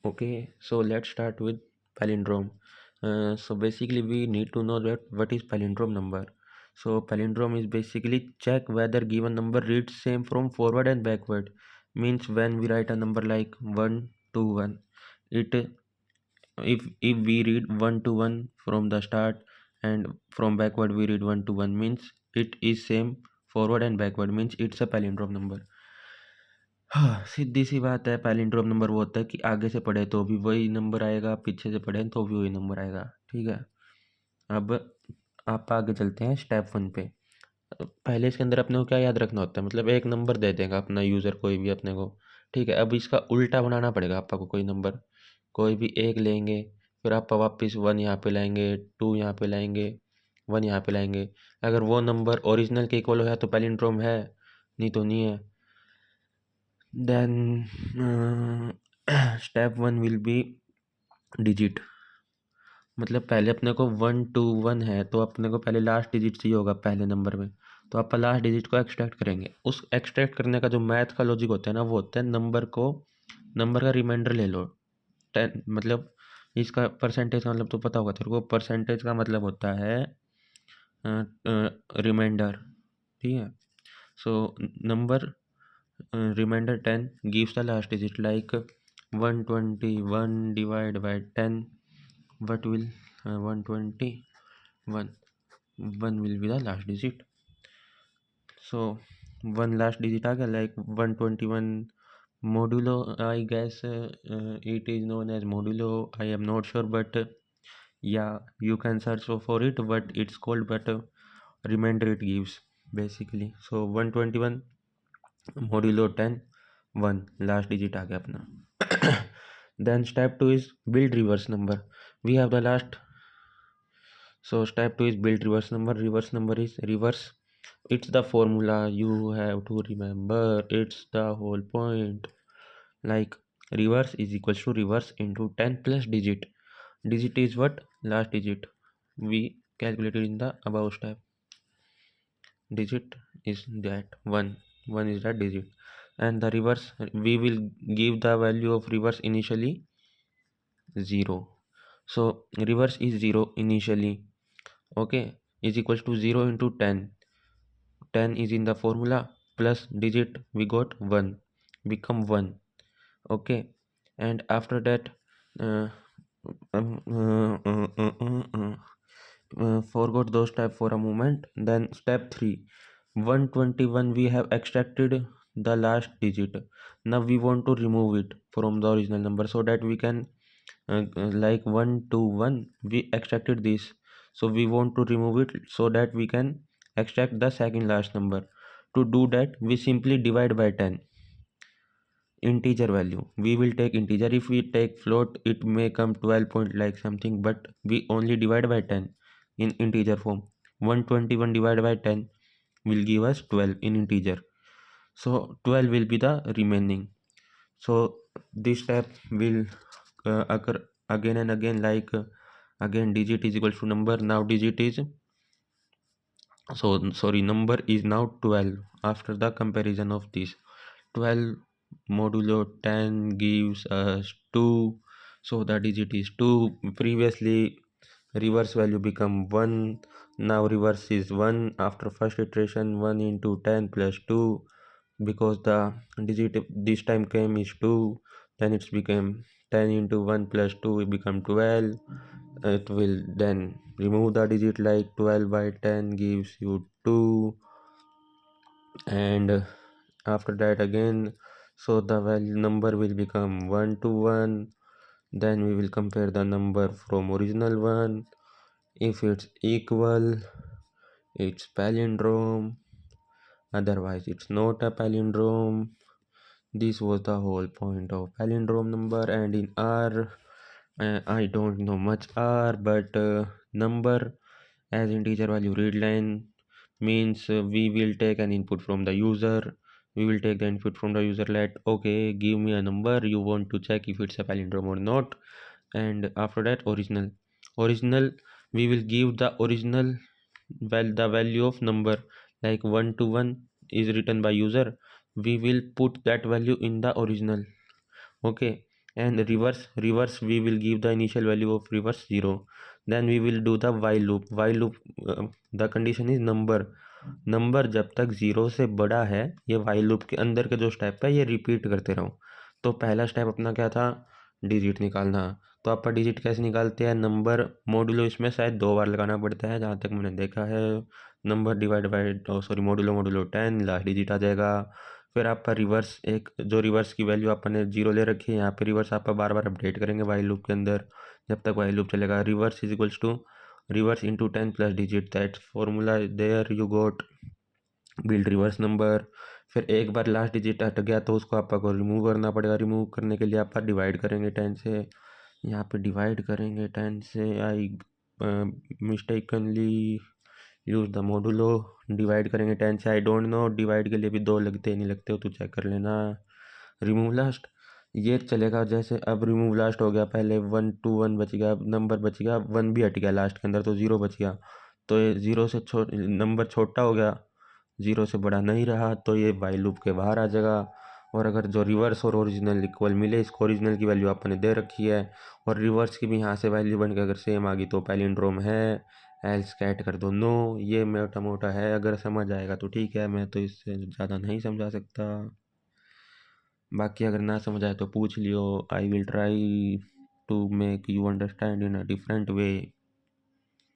Okay, so let's start with palindrome. So basically, we need to know that what is palindrome number. So palindrome is basically check whether given number reads same from forward and backward. Means when we write a number like 1 to 1, it if we read 1 to 1 from the start and from backward we read 1 to 1, means it is same forward and backward, means it's a palindrome number. हाँ, सीधी सी बात है, palindrome number वो होता है कि आगे से पढ़े तो भी वही नंबर आएगा, पीछे से पढ़े तो भी वही नंबर आएगा। ठीक है, अब आप आगे चलते हैं स्टेप 1 पे। पहले इसके अंदर अपने को क्या याद रखना होता है, मतलब एक नंबर दे देगा अपना यूज़र कोई भी अपने को। ठीक है, अब इसका उल्टा बनाना पड़ेगा आपको। कोई नंबर कोई भी एक लेंगे, फिर आप वापस 1 यहाँ पे लाएंगे, 2 यहाँ पे लाएंगे, 1 यहाँ पे लाएंगे। अगर वो नंबर ओरिजिनल के इक्वल है तो पैलिंड्रोम है, नहीं तो नहीं है। then step 1 will be digit. मतलब पहले अपने को 1 to 1 है तो अपने को पहले लास्ट डिजिट चाहिए होगा पहले नंबर में, तो आप लास्ट डिजिट को एक्सट्रैक्ट करेंगे। उस एक्सट्रैक्ट करने का जो मैथ का लॉजिक होता है ना, वो होता है नंबर का रिमाइंडर ले लो 10। मतलब इसका परसेंटेज का मतलब तो पता होगा तेरे को, परसेंटेज का मतलब होता है रिमाइंडर। ठीक है, so number remainder 10 gives the last digit, like 121 divided by 10, what will 121, 1 will be the last digit, so one last digit आ गया, like 121 modulo, I guess it is known as modulo, I am not sure, but yeah, you can search for it, but it's called, but remainder it gives basically, so 121 modulo 10, 1 last digit आ गया अपना। Then step 2 is build reverse number. We have the last, so step 2 is build reverse number. Reverse number is reverse, it's the formula you have to remember, it's the whole point. Like reverse is equals to reverse into 10 plus digit. Digit is what? Last digit we calculated in the above step. Digit is that 1 is that digit, and the reverse we will give the value of reverse initially 0. So reverse is 0 initially, okay, is equals to 0 into 10. 10 is in the formula, plus digit we got 1, become 1, okay. And after that uh, um, uh, uh, uh, uh, uh, forgot those step for a moment. Then step 3, 121 we have extracted the last digit. Now we want to remove it from the original number, so that we can like 121 we extracted this, so we want to remove it so that we can extract the second last number. To do that we simply divide by 10 integer value. We will take integer. If we take float it may come 12 point like something, but we only divide by 10 in integer form. 121 divided by 10 will give us 12 in integer, so 12 will be the remaining. So this step will occur again and again, like again digit is equals to number. Now digit is, so sorry, number is now 12 after the comparison of this. 12 modulo 10 gives us 2, so the digit is 2. Previously reverse value become 1, now reverse is 1 after first iteration. 1 into 10 plus 2, because the digit this time came is 2, then it's became 10 into 1 plus 2 it become 12. It will then remove the digit, like 12 by 10 gives you 2, and after that again, so the value number will become 1 to 1. Then we will compare the number from original one. If it's equal, it's palindrome, otherwise it's not a palindrome. This was the whole point of palindrome number. And in R, I don't know much R, but number as integer value read line means we will take an input from the user. We will take the input from the user, let okay give me a number, you want to check if it's a palindrome or not. And after that original we will give the original the value of number, like 1 to 1 is written by user, we will put that value in the original, okay. and reverse we will give the initial value of reverse 0. Then we will do the while loop the condition is number जब तक 0 से बड़ा है, ये while loop के अंदर के जो स्टेप है ये रिपीट करते रहो। तो पहला स्टेप अपना क्या था, डिजिट निकालना। तो आपका डिजिट कैसे निकालते हैं, नंबर मोडुलो इसमें शायद 2 बार लगाना पड़ता है जहाँ तक मैंने देखा है। Number divide by sorry modulo 10 last digit आ जाएगा। फिर आपका रिवर्स, एक जो रिवर्स की वैल्यू आपने 0 ले रखी है, यहाँ पे रिवर्स आपका बार बार अपडेट करेंगे वाइल लूप के अंदर जब तक वाइल लूप चलेगा। Reverse is equals to reverse into 10 plus digit, that formula there you got build reverse number. फिर एक बार लास्ट डिजिट हट गया तो उसको आपको रिमूव करना पड़ेगा। रिमूव करने के लिए आप डिवाइड करेंगे 10 से, यहाँ पे डिवाइड करेंगे 10 से। I mistakenly use the modulo, divide करेंगे 10 से। आई डोंट नो डिवाइड के लिए भी 2 लगते नहीं लगते हो तो चेक कर लेना। रिमूव लास्ट ये चलेगा, जैसे अब रिमूव लास्ट हो गया, पहले 1 2 1 बच गया, नंबर बच गया, 1 भी हट गया लास्ट के अंदर तो 0 बच गया। तो ये 0 से नंबर छोटा हो गया, 0 से बड़ा नहीं रहा, तो ये वाइल लूप के बाहर आ जाएगा। और अगर जो रिवर्स और ओरिजिनल इक्वल मिले, इसको ओरिजिनल की वैल्यू आपने दे रखी है और रिवर्स की भी यहाँ से वैल्यू बन के अगर सेम आ गई तो पैलिंड्रोम है, एल्स कैट कर दो नो। ये मोटा मोटा है, अगर समझ आएगा तो ठीक है, मैं तो इससे ज़्यादा नहीं समझा सकता। बाकी अगर ना समझ आए तो पूछ लियो, I will try to make you understand in a different way.